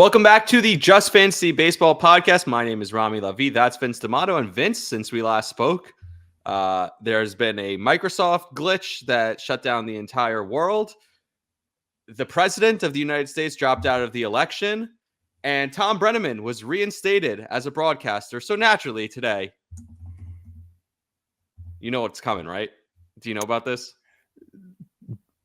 Welcome back to the Just Fantasy Baseball podcast. My name is Rami, Lavi. That's Vince Damato. And Vince, since we last spoke, there's been a Microsoft glitch that shut down the entire world. The president of the United States dropped out of the election, and Tom Brenneman was reinstated as a broadcaster. So naturally today, you know what's coming, right? Do you know about this?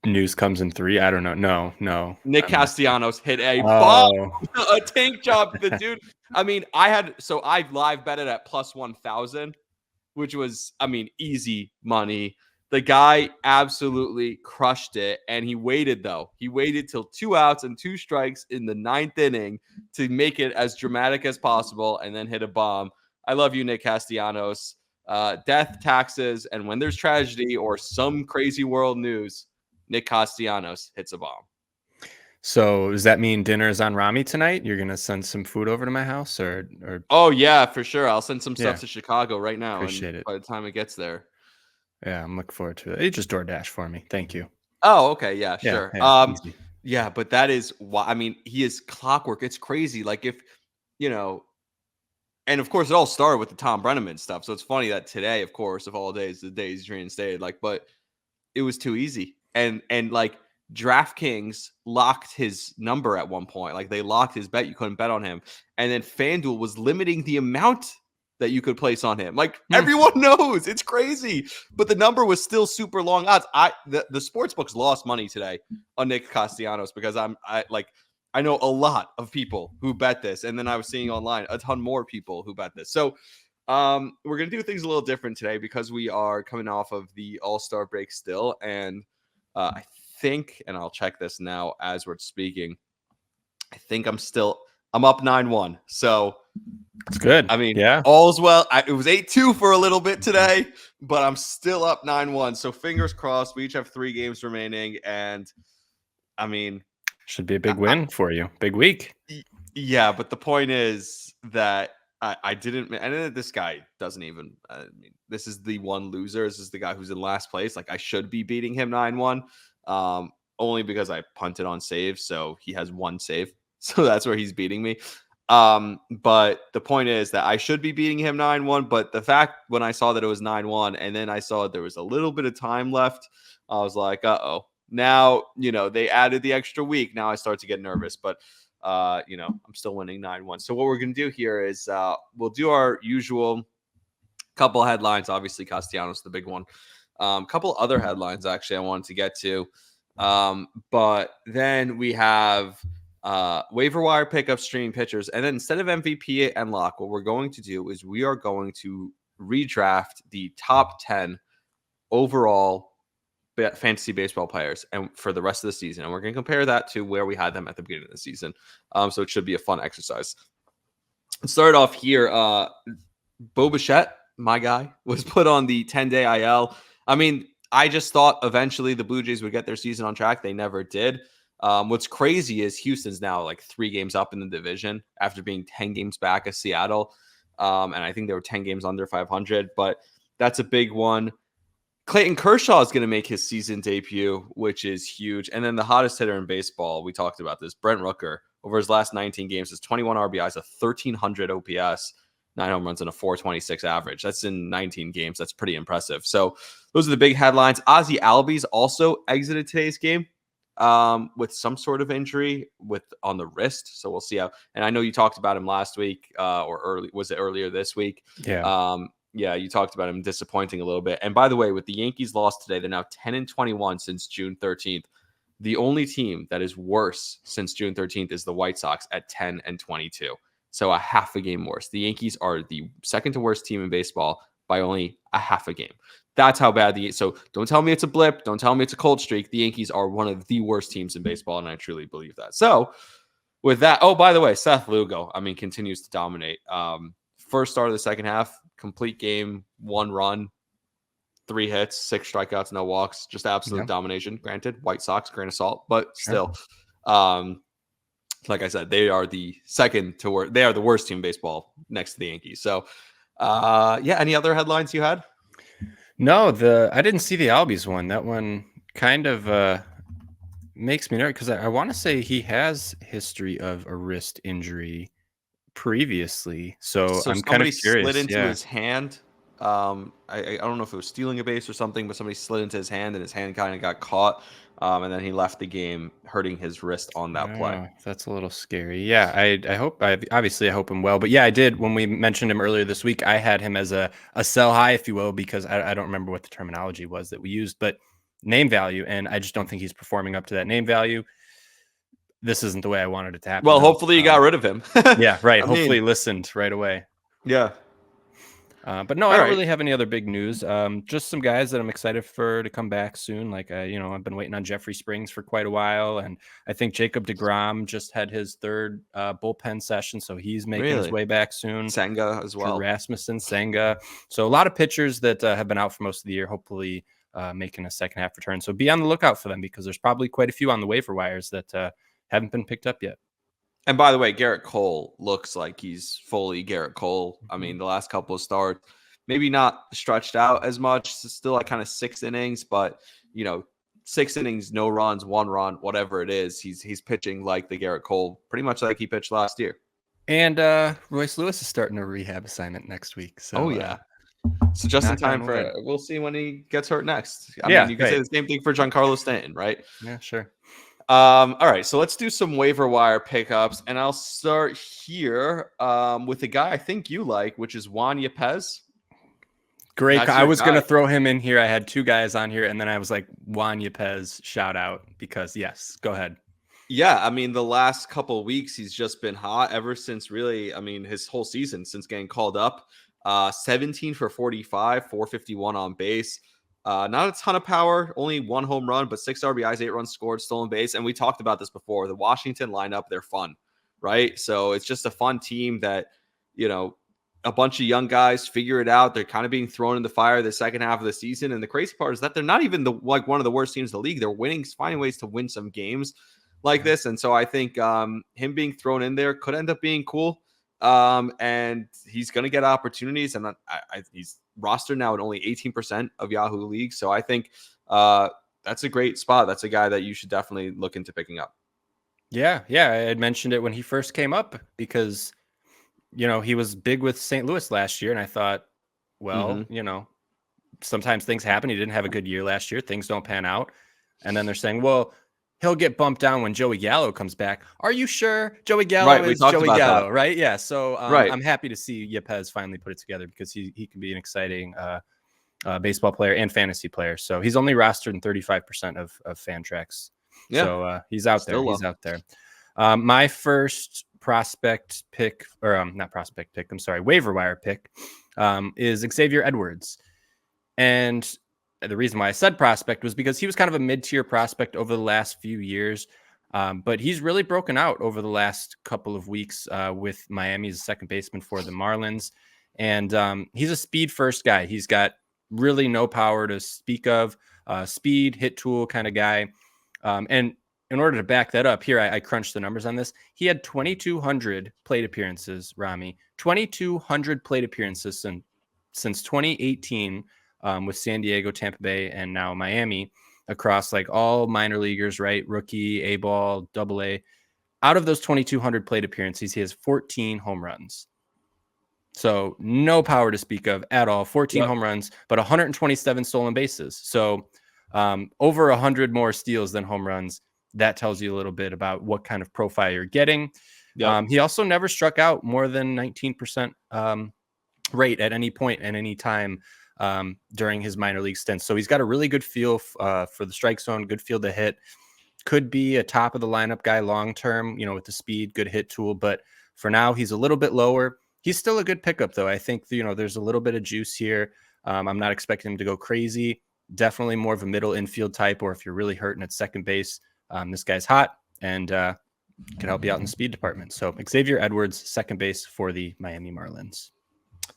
News comes in 3. I don't know. No. Nick Castellanos hit a bomb, a tank job. The dude. I live betted at plus 1,000, which was, easy money. The guy absolutely crushed it, and he waited though. He waited till 2 outs and 2 strikes in the 9th inning to make it as dramatic as possible, and then hit a bomb. I love you, Nick Castellanos. Death, taxes, and when there's tragedy or some crazy world news, Nick Castellanos hits a bomb. So does that mean dinner is on Rami tonight? You're going to send some food over to my house or? Oh yeah, for sure. I'll send some stuff to Chicago right now. Appreciate it. By the time it gets there. Yeah, I'm looking forward to it. You just DoorDash for me. Thank you. Oh, okay. Yeah, sure. Yeah, but that is why, he is clockwork. It's crazy. Like if, and of course it all started with the Tom Brenneman stuff. So it's funny that today, of course, of all days, the day he's reinstated, but it was too easy. And like DraftKings locked his number at one point. Like they locked his bet. You couldn't bet on him. And then FanDuel was limiting the amount that you could place on him. Like everyone knows. It's crazy. But the number was still super long odds. The sports books lost money today on Nick Castellanos because I know a lot of people who bet this. And then I was seeing online a ton more people who bet this. So we're going to do things a little different today because we are coming off of the All-Star break still. And I think, and I'll check this now as we're speaking, I think I'm up 9-1. So it's good. All's well. It was 8-2 for a little bit today, but I'm still up 9-1. So fingers crossed. We each have 3 games remaining. And should be a big win for you. Big week. Yeah. But the point is that this guy doesn't even, this is the one loser. This is the guy who's in last place. Like I should be beating him 9-1, only because I punted on save. So he has 1 save. So that's where he's beating me. But the point is that I should be beating him 9-1. But the fact when I saw that it was 9-1 and then I saw there was a little bit of time left, I was like, uh-oh. Now, they added the extra week. Now I start to get nervous. But I'm still winning 9-1. So what we're going to do here is we'll do our usual couple headlines. Obviously, Castellanos, the big one. Couple other headlines, actually, I wanted to get to. But then we have waiver wire pickup, streaming pitchers. And then instead of MVP and lock, what we're going to do is we are going to redraft the top 10 overall fantasy baseball players and for the rest of the season, and we're going to compare that to where we had them at the beginning of the season. So it should be a fun exercise. Let's start off here. Bo Bichette, my guy, was put on the 10-day IL. I just thought eventually the Blue Jays would get their season on track. They never did. What's crazy is Houston's now like 3 games up in the division after being 10 games back of Seattle. And I think they were 10 games under 500, but that's a big one. Clayton Kershaw is going to make his season debut, which is huge. And then the hottest hitter in baseball, we talked about this, Brent Rooker, over his last 19 games, has 21 RBIs, a 1,300 OPS, 9 home runs, and a 426 average. That's in 19 games. That's pretty impressive. So those are the big headlines. Ozzie Albies also exited today's game with some sort of injury on the wrist. So we'll see how. And I know you talked about him last week was it earlier this week? Yeah. Yeah, you talked about him disappointing a little bit. And by the way, with the Yankees loss today, they're now 10-21 since June 13th. The only team that is worse since June 13th is the White Sox at 10-22. So a half a game worse. The Yankees are the second to worst team in baseball by only a half a game. That's how bad so don't tell me it's a blip. Don't tell me it's a cold streak. The Yankees are one of the worst teams in baseball, and I truly believe that. So with that, oh, by the way, Seth Lugo, continues to dominate. First start of the second half, complete game, 1 run, 3 hits, 6 strikeouts, no walks, just absolute domination. Granted, White Sox, grain of salt, but still, like I said, they are the second to worst. They are the worst team in baseball next to the Yankees. So, any other headlines you had? No, I didn't see the Albies one. That one kind of makes me nervous because I want to say he has history of a wrist injury previously. So So I'm kind somebody of slid curious. into Yeah. his hand. I don't know if it was stealing a base or something, but somebody slid into his hand and his hand kind of got caught. And then he left the game hurting his wrist on that play. Oh, that's a little scary. Yeah, I hope I hope him well. But yeah, I did when we mentioned him earlier this week. I had him as a sell high, if you will, because I don't remember what the terminology was that we used, but name value, and I just don't think he's performing up to that name value. This isn't the way I wanted it to happen, Well, though. hopefully you got rid of him. Yeah, right. I Hopefully, mean, he listened right away. yeah. But no, I All don't right. really have any other big news. Just some guys that I'm excited for to come back soon. Like, I've been waiting on Jeffrey Springs for quite a while, and I think Jacob DeGrom just had his third bullpen session, so he's making his Really? way back soon. Senga as Drew well. Rasmussen, Senga, so a lot of pitchers that have been out for most of the year. Hopefully, making a second half return. So be on the lookout for them because there's probably quite a few on the waiver wires that haven't been picked up yet. And by the way, Gerrit Cole looks like he's fully Gerrit Cole. I Mhm. mean, the last couple of starts, maybe not stretched out as much, still like kind of 6 innings, but 6 innings, no runs, 1 run, whatever it is, he's pitching like the Gerrit Cole, pretty much like he pitched last year. And Royce Lewis is starting a rehab assignment next week. Oh So yeah. So just in knock time on for wood. we'll see when he gets hurt next. I mean, Yeah, you could say right. the same thing for Giancarlo Stanton, right? Yeah, sure. All right, so let's do some waiver wire pickups, and I'll start here with the guy I think you like, which is Juan Yepez. Great. That's I your was going guy. to throw him in here. I had two guys on here, and then I was like, Juan Yepez, shout out, because yes, go ahead. Yeah, I mean, the last couple of weeks he's just been hot ever since really, I mean, his whole season since getting called up. 17 for 45, 451 on base. Not a ton of power, only 1 home run, but 6 RBIs, 8 runs scored, stolen base. And we talked about this before. The Washington lineup, they're fun, right? So it's just a fun team that, you know, a bunch of young guys figure it out. They're kind of being thrown in the fire the second half of the season. And the crazy part is that they're not even one of the worst teams in the league. They're winning, finding ways to win some games like Yeah. this. And so I think him being thrown in there could end up being cool. And he's going to get opportunities. And he's rostered now at only 18% of Yahoo leagues. So I think that's a great spot. That's a guy that you should definitely look into picking up. Yeah. Yeah. I had mentioned it when he first came up because, he was big with St. Louis last year. And I thought, well, Mm-hmm. sometimes things happen. He didn't have a good year last year. Things don't pan out. And then they're saying, well, he'll get bumped down when Joey Gallo comes back. Are you sure Joey Gallo Right. We is talked Joey about that. Gallo, right? Yeah. So Right. I'm happy to see Yepez finally put it together because he can be an exciting baseball player and fantasy player. So he's only rostered in 35% of Fantrax. Yeah. So he's out there. Still low. He's out there. My first prospect pick, or not prospect pick, I'm sorry, waiver wire pick is Xavier Edwards. And the reason why I said prospect was because he was kind of a mid-tier prospect over the last few years. But he's really broken out over the last couple of weeks with Miami as a second baseman for the Marlins. And he's a speed first guy. He's got really no power to speak of, speed, hit tool kind of guy. And in order to back that up, here I crunched the numbers on this. He had 2,200 plate appearances, Rami, 2,200 plate appearances since 2018 with San Diego, Tampa Bay, and now Miami across like all minor leaguers, right? Rookie, A-ball, double A. Out of those 2,200 plate appearances, he has 14 home runs. So no power to speak of at all. 14 home runs, but 127 stolen bases. So over 100 more steals than home runs. That tells you a little bit about what kind of profile you're getting. Yep. He also never struck out more than 19% rate at any point at any time during his minor league stint. So he's got a really good feel for the strike zone, good feel to hit. Could be a top of the lineup guy long term, with the speed, good hit tool. But for now, he's a little bit lower. He's still a good pickup, though. I think, there's a little bit of juice here. I'm not expecting him to go crazy. Definitely more of a middle infield type, or if you're really hurting at second base, this guy's hot and can help you out in the speed department. So Xavier Edwards, second base for the Miami Marlins.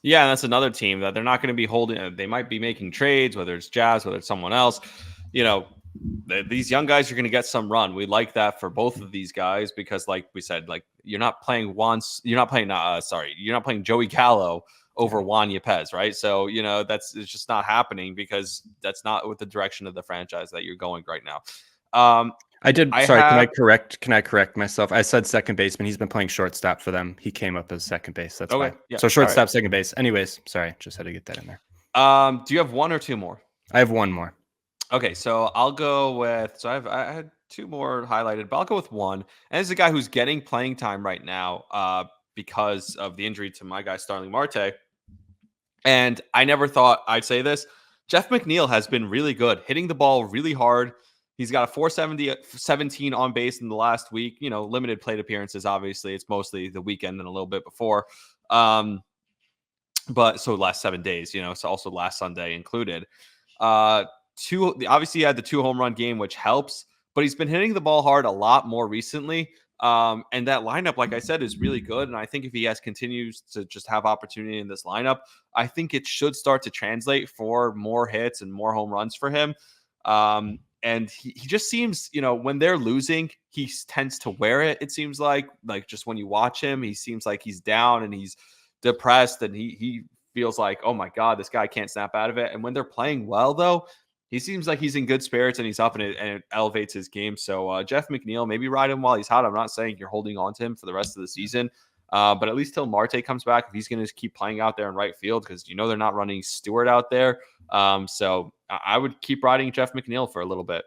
Yeah, and that's another team that they're not going to be holding. They might be making trades, whether it's Jazz, whether it's someone else. These young guys are going to get some run. We like that for both of these guys because, like we said, like you're not playing Joey Gallo over Juan Yepez, right? So it's just not happening because that's not with the direction of the franchise that you're going right now. I did. I Sorry, have can I correct myself? I said second baseman. He's been playing shortstop for them. He came up as second base. That's why. okay, yeah, So all right. shortstop, second base. Anyways, sorry, just had to get that in there. Do you have one or two more? I have one more. Okay, so I'll go with I had two more highlighted, but I'll go with one. And this is a guy who's getting playing time right now, because of the injury to my guy Starling Marte. And I never thought I'd say this. Jeff McNeil has been really good, hitting the ball really hard. He's got a 470 17 on base in the last week. Limited plate appearances. Obviously, it's mostly the weekend and a little bit before. But so last 7 days. It's also last Sunday included. Obviously he had the 2 home run game, which helps, but he's been hitting the ball hard a lot more recently. And that lineup, like I said, is really good. And I think if he continues to just have opportunity in this lineup, I think it should start to translate for more hits and more home runs for him. And he just seems, when they're losing, he tends to wear it. It seems like just when you watch him, he seems like he's down and he's depressed and he feels like, oh my God, this guy can't snap out of it. And when they're playing well, though, he seems like he's in good spirits and he's up and it elevates his game. So Jeff McNeil, maybe ride him while he's hot. I'm not saying you're holding on to him for the rest of the season, but at least till Marte comes back, if he's going to keep playing out there in right field, because they're not running Stewart out there. So I would keep riding Jeff McNeil for a little bit.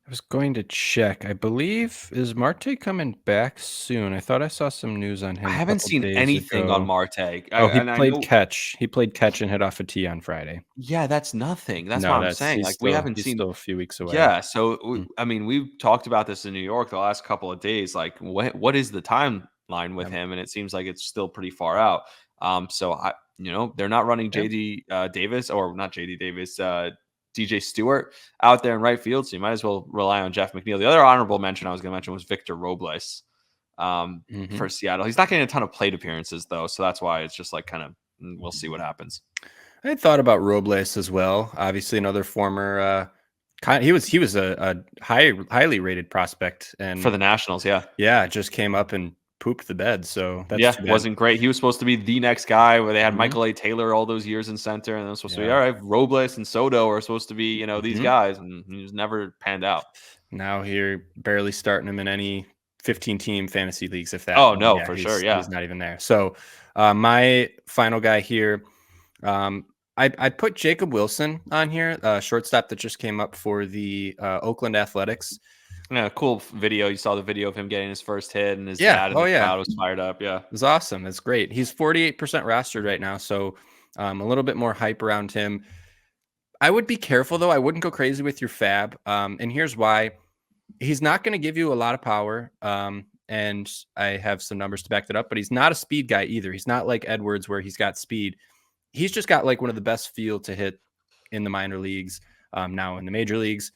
I was going to check. I believe, is Marte coming back soon? I thought I saw some news on him. I haven't seen anything on Marte. He played catch. He played catch and hit off a tee on Friday. Yeah, that's nothing. That's No, what I'm saying. We haven't he's seen. still a few weeks away. Yeah, so I mean, we've talked about this in New York the last couple of days. Like, what is the timeline with him? And it seems like it's still pretty far out. So they're not running JD Davis, or not JD Davis, DJ Stewart out there in right field. So you might as well rely on Jeff McNeil. The other honorable mention I was going to mention was Victor Robles for Seattle. He's not getting a ton of plate appearances though, so that's why it's just like kind of we'll see what happens. I had thought about Robles as well. Obviously, another former. He was a highly rated prospect, and for the Nationals, just came up and pooped the bed. So that's wasn't great. He was supposed to be the next guy where they had Michael A. Taylor all those years in center, and it was supposed to be all right. Robles and Soto are supposed to be these guys, and he was never panned out. Now you're barely starting him in any 15-team fantasy leagues, if that. Oh no, for sure, he's not even there. So my final guy here. I put Jacob Wilson on here, shortstop that just came up for the Oakland Athletics. Yeah, cool video. You saw the video of him getting his first hit, and his dad in the crowd was fired up. Yeah, it was awesome. It's great. He's 48% rostered right now, so a little bit more hype around him. I would be careful though. I wouldn't go crazy with your fab, and here's why. He's not going to give you a lot of power, and I have some numbers to back that up. But he's not a speed guy either. He's not like Edwards where he's got speed. He's just got like one of the best feel to hit in the minor leagues, now in the major leagues.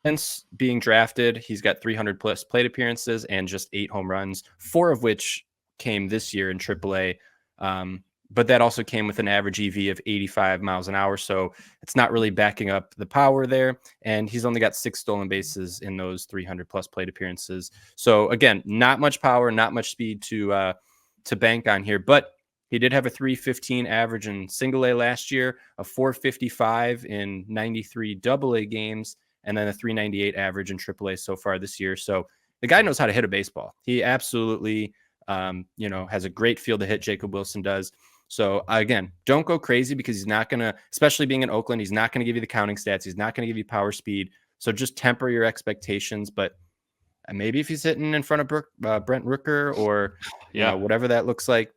Since being drafted, he's got 300 plus plate appearances and just 8 home runs, 4 of which came this year in AAA. But that also came with an average EV of 85 miles an hour. So it's not really backing up the power there. And he's only got 6 stolen bases in those 300 plus plate appearances. So again, not much power, not much speed to bank on here, but he did have a 315 average in single A last year, a 455 in 93 AA games, and then a 398 average in AAA so far this year. So the guy knows how to hit a baseball. He absolutely, has a great feel to hit. Jacob Wilson does. So again, don't go crazy because he's not going to, especially being in Oakland, he's not going to give you the counting stats. He's not going to give you power speed. So just temper your expectations. But maybe if he's hitting in front of Brent Rooker or whatever that looks like,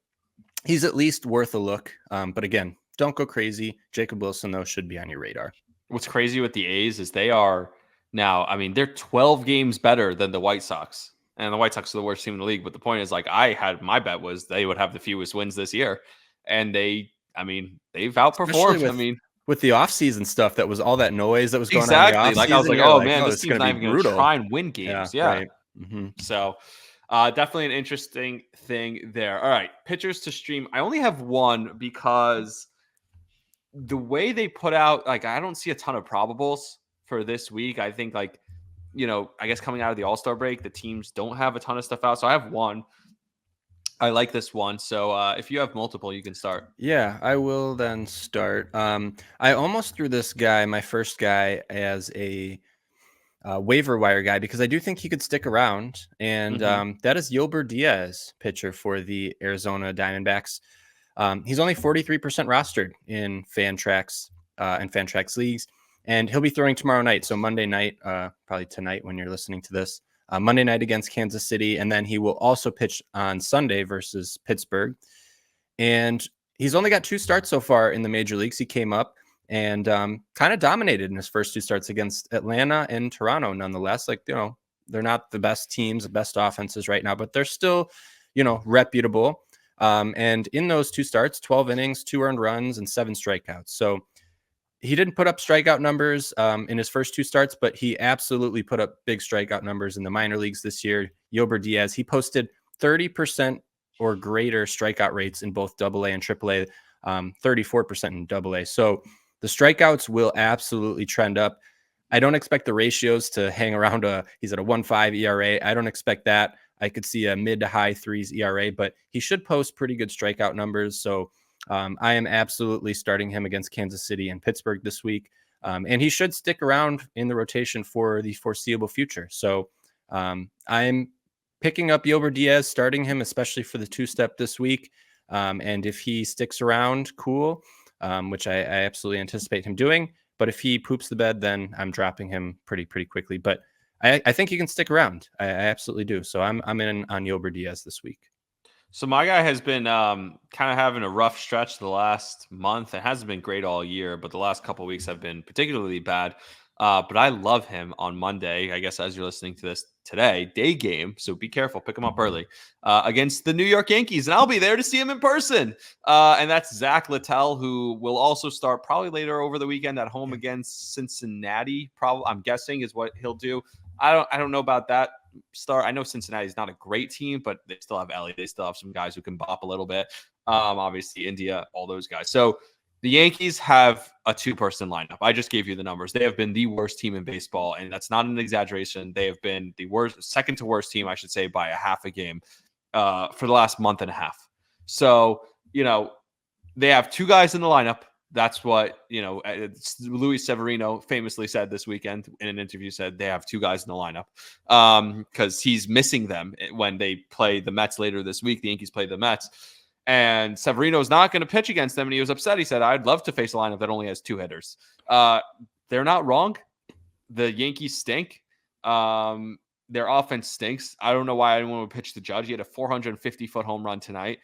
he's at least worth a look. But again, don't go crazy. Jacob Wilson, though, should be on your radar. What's crazy with the A's is they are now, I mean, they're 12 games better than the White Sox. And the White Sox are the worst team in the league. But the point is, like, my bet was they would have the fewest wins this year. And they've outperformed. With the offseason stuff, that was all that noise that was going on. Exactly. Like, I was like, oh, man, this team's not even going to try and win games. Yeah. Right. Mm-hmm. So definitely an interesting thing there. All right. Pitchers to stream. I only have one because the way they put out, like, I don't see a ton of probables for this week. I think, like, I guess coming out of the All-Star break, the teams don't have a ton of stuff out. So I have one. I like this one. So if you have multiple, you can start. Yeah, I will then start. I almost threw this guy, my first guy, as a waiver wire guy because I do think he could stick around. And that is Yolber Diaz, pitcher for the Arizona Diamondbacks. He's only 43% rostered in Fantrax and Fantrax leagues, and he'll be throwing tomorrow night. So Monday night, probably tonight when you're listening to this, Monday night against Kansas City. And then he will also pitch on Sunday versus Pittsburgh. And he's only got 2 starts so far in the major leagues. He came up and kind of dominated in his first 2 starts against Atlanta and Toronto. Nonetheless, like, you know, they're not the best teams, the best offenses right now, but they're still, you know, reputable. And in those 2 starts, 12 innings, 2 earned runs, and 7 strikeouts. So he didn't put up strikeout numbers in his first 2 starts, but he absolutely put up big strikeout numbers in the minor leagues this year. Yolber Diaz, he posted 30% or greater strikeout rates in both AA and AAA, 34% in AA. So the strikeouts will absolutely trend up. I don't expect the ratios to hang around. He's at a 1.5 ERA. I don't expect that. I could see a mid to high 3s ERA, but he should post pretty good strikeout numbers. So I am absolutely starting him against Kansas City and Pittsburgh this week. And he should stick around in the rotation for the foreseeable future. So I'm picking up Yolber Diaz, starting him, especially for the 2-step this week. And if he sticks around, cool, which I absolutely anticipate him doing. But if he poops the bed, then I'm dropping him pretty quickly. But I think he can stick around. I absolutely do. So I'm in on Yolber Diaz this week. So my guy has been kind of having a rough stretch the last month. It hasn't been great all year, but the last couple of weeks have been particularly bad. But I love him on Monday. I guess as you're listening to this today, day game. So be careful, pick him up early against the New York Yankees, and I'll be there to see him in person. And that's Zach Littell, who will also start probably later over the weekend at home against Cincinnati. Probably, I'm guessing, is what he'll do. I don't know about that start. I know Cincinnati's not a great team, but they still have Ellie. They still have some guys who can bop a little bit. Obviously, India, all those guys. So the Yankees have a 2-person lineup. I just gave you the numbers. They have been the worst team in baseball, and that's not an exaggeration. They have been the worst, second to worst team, I should say, by a half a game for the last month and a half. So, you know, they have 2 guys in the lineup. That's what, you know, Luis Severino famously said this weekend in an interview, said they have 2 guys in the lineup because he's missing them when they play the Mets later this week. The Yankees play the Mets. And Severino's not going to pitch against them. And he was upset. He said, I'd love to face a lineup that only has 2 hitters. They're not wrong. The Yankees stink. Their offense stinks. I don't know why anyone would pitch the Judge. He had a 450-foot home run today.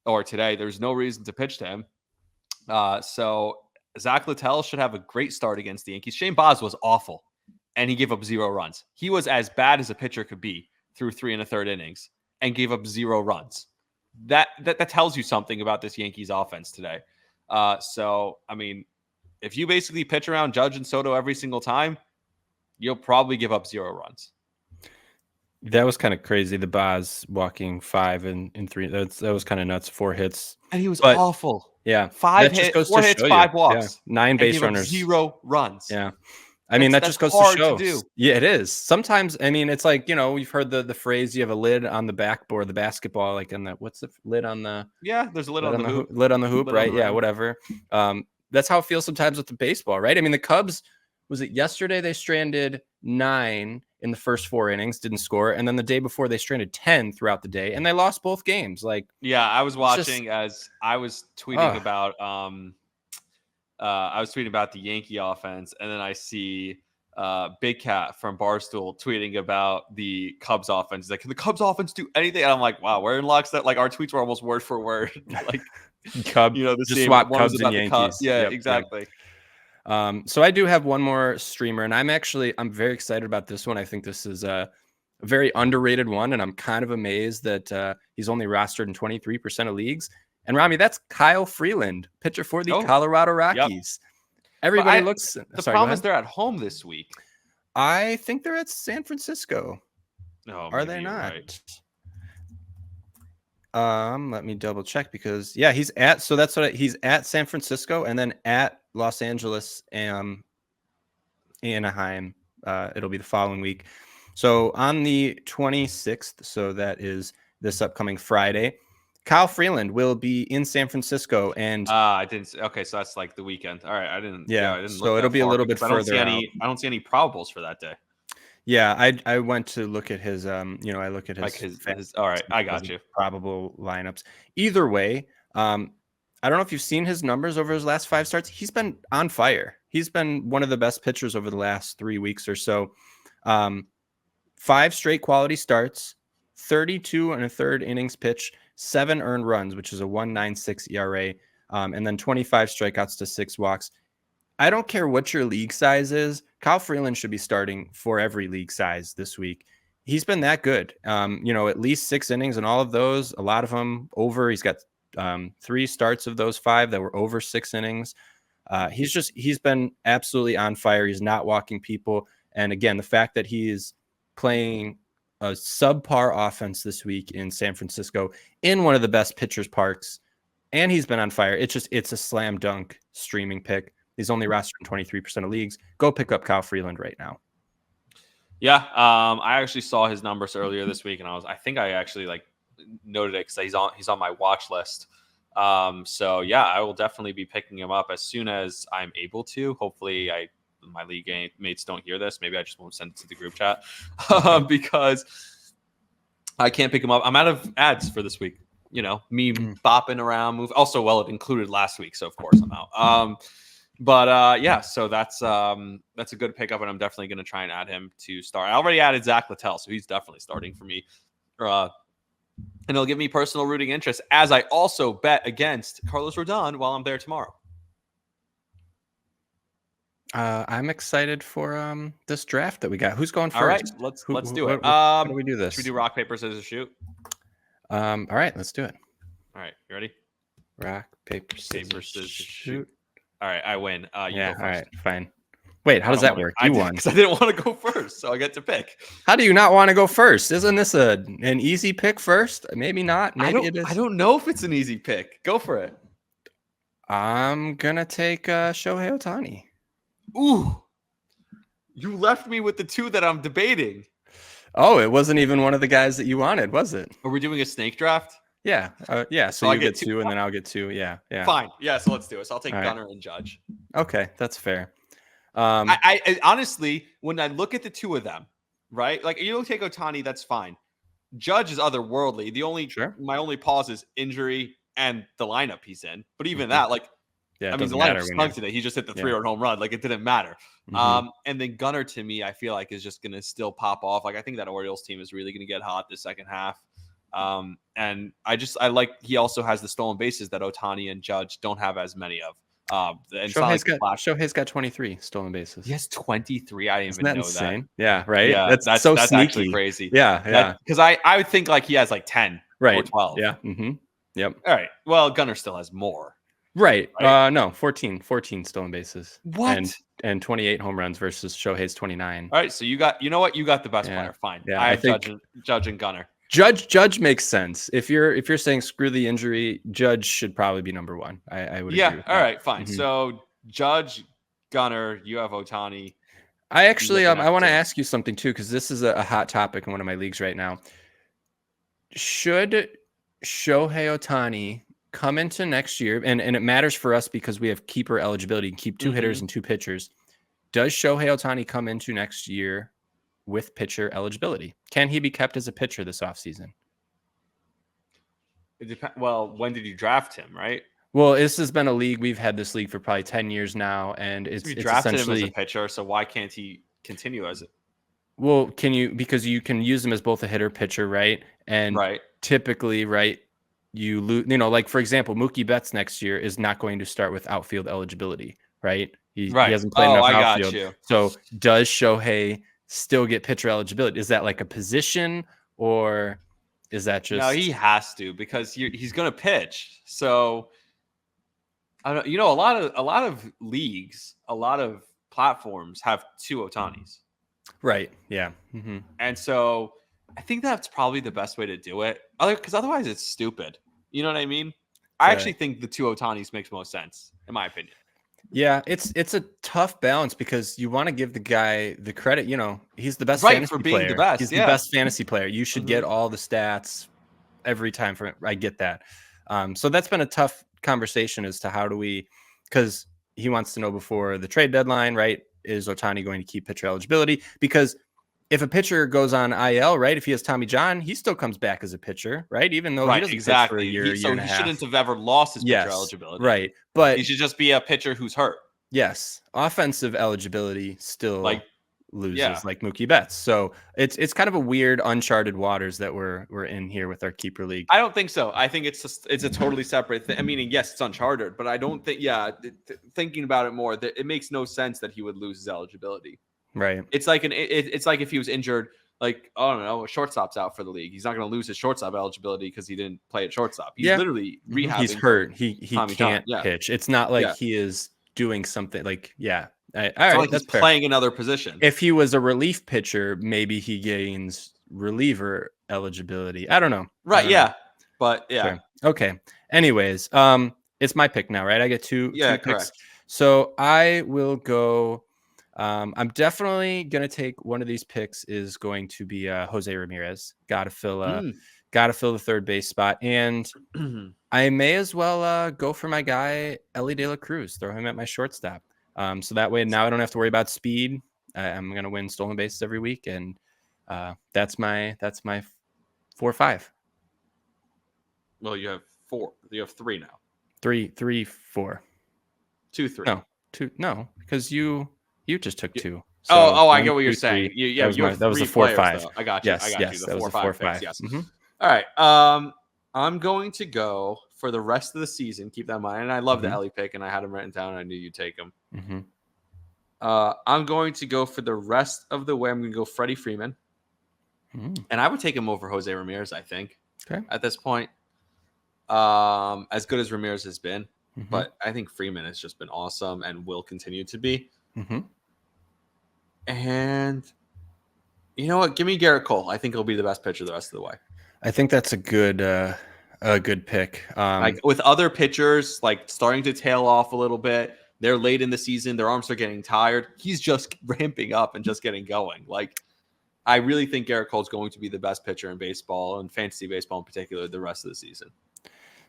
There's no reason to pitch to him. So Zach Littell should have a great start against the Yankees. Shane Baz was awful, and he gave up 0 runs. He was as bad as a pitcher could be through 3 1/3 innings and gave up 0 runs. That tells you something about this Yankees offense today. So, I mean, if you basically pitch around Judge and Soto every single time, you'll probably give up 0 runs. That was kind of crazy. The Baz walking 5 and 3. That was kind of nuts. 4 hits. And he was awful. Yeah. 4 hits, 5 walks. Yeah. 9 base runners. 0 runs. Yeah. I mean, that just goes to show. To do. Yeah, it is. Sometimes, I mean, it's like, you know, we've heard the phrase, you have a lid on the backboard, the basketball, like in the, what's the lid on the? Yeah, there's a lid on the hoop. Lid on the hoop, right? Yeah, whatever. That's how it feels sometimes with the baseball, right? I mean, the Cubs, was it yesterday they stranded 9 in the first 4 innings, didn't score. And then the day before they stranded 10 throughout the day and they lost both games. Like, yeah, I was watching as I was tweeting about, the Yankee offense, and then I see Big Cat from Barstool tweeting about the Cubs offense. He's like, can the Cubs offense do anything? And I'm like, wow, we're in lockstep. Like, our tweets were almost word for word. Like, Cubs, you know, the just same swap one Cubs was and about Yankees. the Cubs. Yeah, Yep, exactly. Yep. So I do have one more streamer, and I'm very excited about this one. I think this is a very underrated one, and I'm kind of amazed that he's only rostered in 23% of leagues. And Rami, that's Kyle Freeland, pitcher for the Colorado Rockies. Yep. Everybody looks. The problem is they're at home this week. I think they're at San Francisco. No, are they not? Right. Let me double check because he's at. So that's what he's at San Francisco and then at Los Angeles and Anaheim. It'll be the following week. So on the 26th, so that is this upcoming Friday, Kyle Freeland will be in San Francisco, and I didn't. Okay, so that's like the weekend. All right, I didn't. Yeah, I didn't so it'll be a little bit further. I don't see any probables for that day. Yeah, I went to look at his I look at Like his his all right, I got you. probable lineups. Either way, I don't know if you've seen his numbers over his last 5 starts. He's been on fire. He's been one of the best pitchers over the last 3 weeks or so. 5 straight quality starts, 32 and a third innings pitched, 7 earned runs, which is a 1.96 ERA, and then 25 strikeouts to 6 walks. I don't care what your league size is. Kyle Freeland should be starting for every league size this week. He's been that good. At least 6 innings, and all of those, a lot of them over. He's got 3 starts of those 5 that were over 6 innings. He's been absolutely on fire. He's not walking people. And again, the fact that he's playing a subpar offense this week in San Francisco in one of the best pitchers parks, and he's been on fire. It's a slam dunk streaming pick. He's only rostered in 23% of leagues. Go pick up Kyle Freeland right now. Yeah, I actually saw his numbers earlier this week, and I think I actually noted it because he's on my watch list. So yeah, I will definitely be picking him up as soon as I'm able to. Hopefully, my league mates don't hear this. Maybe I just won't send it to the group chat because I can't pick him up. I'm out of ads for this week. Me bopping around, Also, it included last week, so of course I'm out. But yeah, so that's a good pickup, and I'm definitely going to try and add him to start. I already added Zach Littell, so he's definitely starting for me. And it'll give me personal rooting interest as I also bet against Carlos Rodon while I'm there tomorrow. I'm excited for this draft that we got. Who's going first? All right, let's do it. How do we do this? Should we do rock, paper, scissors, shoot? All right, let's do it. All right, you ready? Rock, paper, scissors, shoot. All right, I win. You go first. All right, fine. Wait, how does that work? You won. Because I didn't want to go first, so I get to pick. How do you not want to go first? Isn't this an easy pick first? Maybe not. Maybe it is. I don't know if it's an easy pick. Go for it. I'm going to take Shohei Ohtani. Ooh. You left me with the 2 that I'm debating. Oh, it wasn't even one of the guys that you wanted, was it? Are we doing a snake draft? Yeah. Yeah. So you get 2 and then I'll get 2. Yeah. Fine. Yeah. So let's do it. So I'll take Gunnar and Judge. Okay. That's fair. I honestly, when I look at the 2 of them, right? Like you don't take Ohtani, that's fine. Judge is otherworldly. My only pause is injury and the lineup he's in. But even that, the lineup stunk today. He just hit the 3-run home run. It didn't matter. And then Gunnar, to me, I feel like is just going to still pop off. I think that Orioles team is really going to get hot the second half. And he also has the stolen bases that Ohtani and Judge don't have as many of. And Shohei's got 23 stolen bases. He has 23. I didn't even know insane? that. Yeah, right. Yeah, that's so that's sneaky. Actually crazy. Yeah. Because I would think he has 10 or 12. Yeah. Yep. All right. Well, Gunnar still has more. Right. No, 14 stolen bases. What? And 28 home runs versus Shohei's 29. All right. So you got the best player. Fine. Yeah, I have Judge and Gunnar. Judge makes sense. If you're saying screw the injury, Judge should probably be number 1. I would agree with all that. Right, fine. So Judge, Gunnar, you have Ohtani. I actually I want to ask you something too, because this is a hot topic in one of my leagues right now. Should Shohei Ohtani come into next year, and it matters for us because we have keeper eligibility, keep 2 hitters and 2 pitchers. Does Shohei Ohtani come into next year with pitcher eligibility? Can he be kept as a pitcher this offseason? It depends. Well, when did you draft him, right? Well, this has been a league. We've had this league for probably 10 years now, and it's drafted essentially him as a pitcher. So why can't he continue as it? Well, because you can use him as both a hitter pitcher, right? And typically, right, you lose. For example, Mookie Betts next year is not going to start with outfield eligibility, right? He hasn't played enough outfield. Got you. So does Shohei still get pitcher eligibility? Is that like a position, or is that just? No, he has to, because he's going to pitch. So I don't. A lot of leagues, a lot of platforms have 2 Ohtanis. Right. Yeah. And so I think that's probably the best way to do it, because otherwise it's stupid. You know what I mean? I actually think the 2 Ohtanis makes most sense, in my opinion. Yeah, it's a tough balance, because you want to give the guy the credit. He's the best fantasy for being player. The best. He's the best fantasy player. You should get all the stats every time from it. I get that. So that's been a tough conversation as to how do we, because he wants to know before the trade deadline, right? Is Ohtani going to keep pitcher eligibility? Because if a pitcher goes on IL, right? If he has Tommy John, he still comes back as a pitcher, right? Even though he Right, doesn't pitch for a exactly. year, year So and a he half. shouldn't have ever lost his pitcher Yes, eligibility. right. But He should just be a pitcher who's hurt. yes, offensive eligibility still Like, yeah. loses, like Mookie Betts. So it's kind of a weird, uncharted waters that we're in here with our keeper league. I don't think so. I think it's a totally separate thing. I mean, yes, it's uncharted, but I don't think. Yeah, thinking about it more, that it makes no sense that he would lose his eligibility. Right. It's like it's like if he was injured, like, I don't know, a shortstop's out for the league. He's not going to lose his shortstop eligibility because he didn't play at shortstop. He's literally rehabbing. He's hurt. He Tommy can't John. pitch. It's not like Yeah. he is doing something like all It's right. not like That's he's fair. playing another position. If he was a relief pitcher, maybe he gains reliever eligibility. I don't know. Right? I don't Yeah. know. But yeah. Sure. Okay. Anyways, it's my pick now, right? I get two Yeah. picks. Correct. So I will go. I'm definitely gonna take one of these picks. Is going to be Jose Ramirez. Got to fill the third base spot, and I may as well go for my guy Ellie De La Cruz. Throw him at my shortstop. So that way now I don't have to worry about speed. I'm gonna win stolen bases every week, and that's my 4-5. Well, you have 4. You have 3 now. 3, 4. 2, 3. No, 2. No, because you just took 2. So I one, get what you're 2, saying. 3. That was a 4-5. I got you. Yes, I got yes, you. that was a 4-5. Yes. Mm-hmm. All right. I'm going to go for the rest of the season. Keep that in mind. And I love the Ellie pick, and I had him written down. And I knew you'd take him. Mm-hmm. I'm going to go for the rest of the way. I'm going to go Freddie Freeman, and I would take him over Jose Ramirez. I think at this point, as good as Ramirez has been, but I think Freeman has just been awesome and will continue to be. And you know what? Give me Gerrit Cole. I think he'll be the best pitcher the rest of the way. I think that's a good pick. Like with other pitchers, like starting to tail off a little bit. They're late in the season. Their arms are getting tired. He's just ramping up and just getting going. Like, I really think Gerrit Cole's going to be the best pitcher in baseball and fantasy baseball in particular the rest of the season.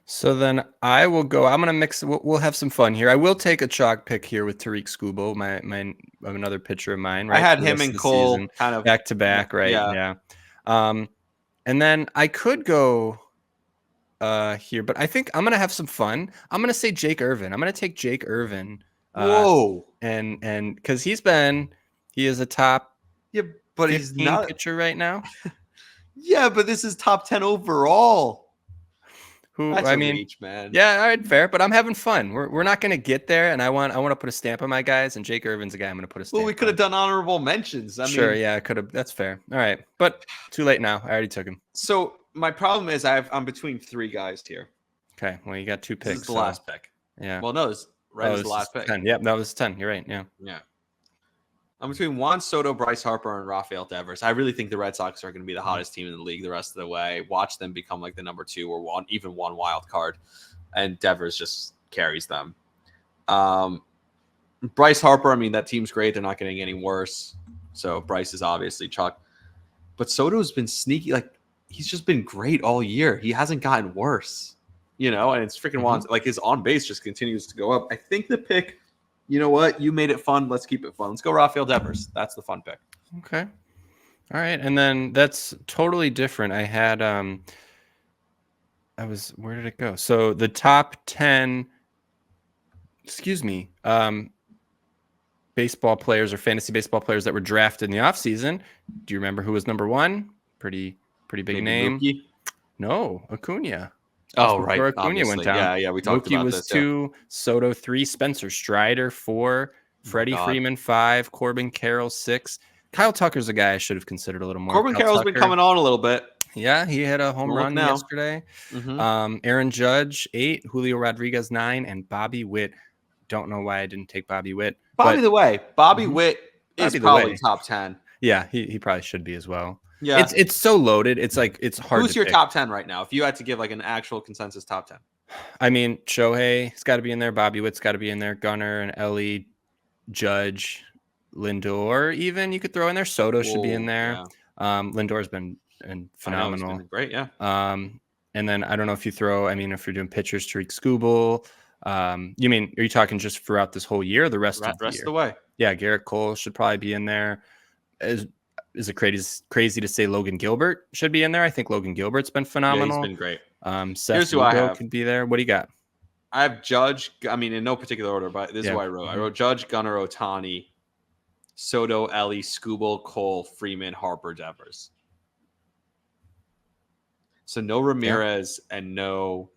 So then I will go. I'm gonna mix. We'll have some fun here. I will take a chalk pick here with Tariq Skubal, my another pitcher of mine. Right, I had him and Cole kind of back to back. Right. Yeah. And then I could go here, but I think I'm gonna have some fun. I'm gonna say Jake Irvin. I'm gonna take Jake Irvin. Whoa. And because he is a top but he's not pitcher right now. Yeah, but this is top 10 overall. That's a reach, man. Yeah, all right, fair. But I'm having fun. We're not gonna get there, and I want to put a stamp on my guys. And Jake Irvin's a guy I'm gonna put a stamp. Well, we could have done honorable mentions. Yeah, I could have. That's fair. All right, but too late now. I already took him. So my problem is I'm between 3 guys here. Okay, well you got 2 picks. This is the last pick. Yeah. Well, no, this is the last pick. 10. Yep, that was 10. You're right. Yeah. Yeah. I'm between Juan Soto, Bryce Harper, and Rafael Devers. I really think the Red Sox are going to be the hottest team in the league the rest of the way. Watch them become like the number 2 or even one wild card, and Devers just carries them. Bryce Harper, I mean, that team's great. They're not getting any worse. So Bryce is obviously chalk. But Soto's been sneaky. Like, he's just been great all year. He hasn't gotten worse, and it's freaking Juan. Like, his on base just continues to go up. I think the pick, you know what? You made it fun. Let's keep it fun. Let's go Rafael Devers. That's the fun pick. Okay. All right. And then that's totally different. I had, where did it go? So the top 10, baseball players or fantasy baseball players that were drafted in the offseason. Do you remember who was number 1? Pretty big name. Mookie? No, Acuna. Oh, right. Acuna Obviously. went down. Yeah, we talked Mookie about was this. 2, Soto 3, Spencer Strider 4, Freddie Freeman 5, Corbin Carroll 6. Kyle Tucker's a guy I should have considered a little more. Corbin Carroll's been coming on a little bit. Yeah, he had a home run yesterday. Aaron Judge 8, Julio Rodriguez 9, and Bobby Witt. Don't know why I didn't take Bobby Witt. Bobby Witt is probably top 10. Yeah, he probably should be as well. Yeah, it's so loaded. It's like it's hard. Who's your top 10 right now? If you had to give like an actual consensus top 10, I mean, Shohei's got to be in there. Bobby Witt's got to be in there. Gunnar and Ellie, Judge, Lindor. Even you could throw in there. Soto should be in there. Yeah. Lindor's been phenomenal. It's been great, yeah. And then I don't know if you throw. I mean, if you're doing pitchers, Tariq Skubal. Are you talking just throughout this whole year, or the rest of the year? Of the way? Yeah, Gerrit Cole should probably be in there. is it crazy to say Logan Gilbert should be in there? I think Logan Gilbert's been phenomenal. Yeah, he's been great. Seth Here's who I Lugo have. could be there. What do you got? I have Judge. I mean, in no particular order, but this is what I wrote. I wrote Judge, Gunnar, Otani, Soto, Ellie, Skubal, Cole, Freeman, Harper, Devers. So no Ramirez and no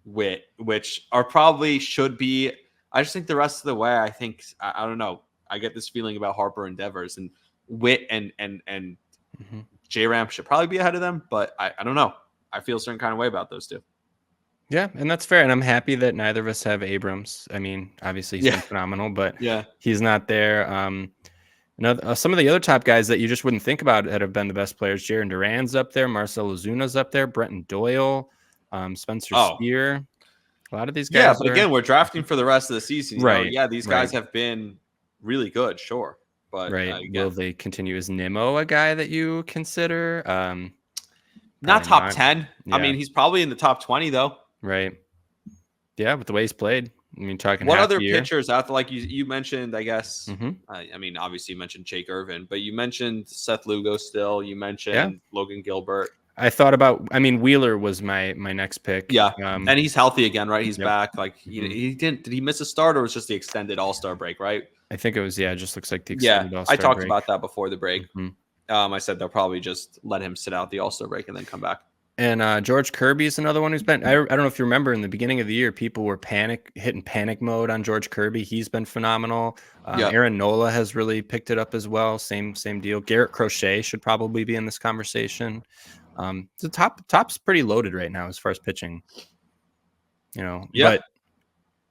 Witt, which are probably should be. I just think the rest of the way, I think I don't know. I get this feeling about Harper and Devers, and Witt and J-Ram should probably be ahead of them, but I don't know. I feel a certain kind of way about those two. Yeah, and that's fair. And I'm happy that neither of us have Abrams. I mean, obviously he's been phenomenal, but he's not there. Some of the other top guys that you just wouldn't think about that have been the best players, Jaron Duran's up there, Marcell Ozuna's up there, Brenton Doyle, Spencer Steer. A lot of these guys. Yeah, but again, we're drafting for the rest of the season. Right. Yeah, these guys have been really good, sure. But will they continue? Is Nimmo a guy that you consider? Not top 10. Yeah. I mean, he's probably in the top 20 though. Right. Yeah, with the way he's played. I mean, talking what other pitchers out there? Like you mentioned, I guess. I mean, obviously you mentioned Jake Irvin, but you mentioned Seth Lugo still. You mentioned Logan Gilbert. I thought about. I mean, Wheeler was my next pick. Yeah, and he's healthy again, right? He's back. Like he didn't. Did he miss a start or was just the extended All-Star break? Right. I think it was. Yeah, it just looks like the extended All-Star break. I talked break. about that before the break. I said they'll probably just let him sit out the All-Star break and then come back. And George Kirby is another one who's been. I don't know if you remember in the beginning of the year, people were hitting panic mode on George Kirby. He's been phenomenal. Aaron Nola has really picked it up as well. Same deal. Garrett Crochet should probably be in this conversation. The top's pretty loaded right now as far as pitching. But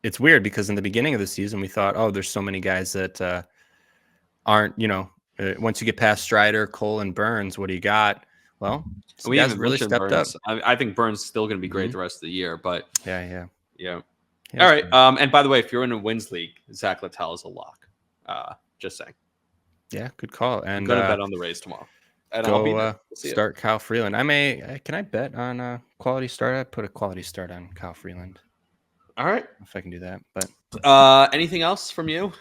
it's weird because in the beginning of the season we thought, oh, there's so many guys that aren't. Once you get past Strider, Cole, and Burns, what do you got? Well, we haven't really stepped Burns. Up. I think Burns is still going to be great the rest of the year, but yeah. All right. And by the way, if you're in a wins league, Zach Littell is a lock. Just saying. Yeah, good call. And I'm going to bet on the Rays tomorrow. And I'll be there. Start Kyle Freeland. Can I bet on quality start? I put a quality start on Kyle Freeland. All right. If I can do that. But anything else from you?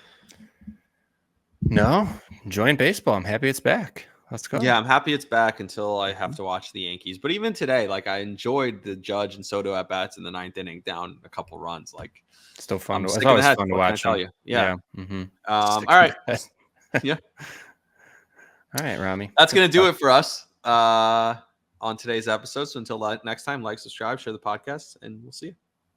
No. Enjoying baseball. I'm happy it's back. Let's go. Yeah, I'm happy it's back until I have to watch the Yankees. But even today, like I enjoyed the Judge and Soto at bats in the 9th inning, down a couple runs. Like still fun. It's always fun to watch. Tell you. Yeah. All right. Yeah. All right, Rami. That's gonna do it for us on today's episode. So until next time, like, subscribe, share the podcast, and we'll see you.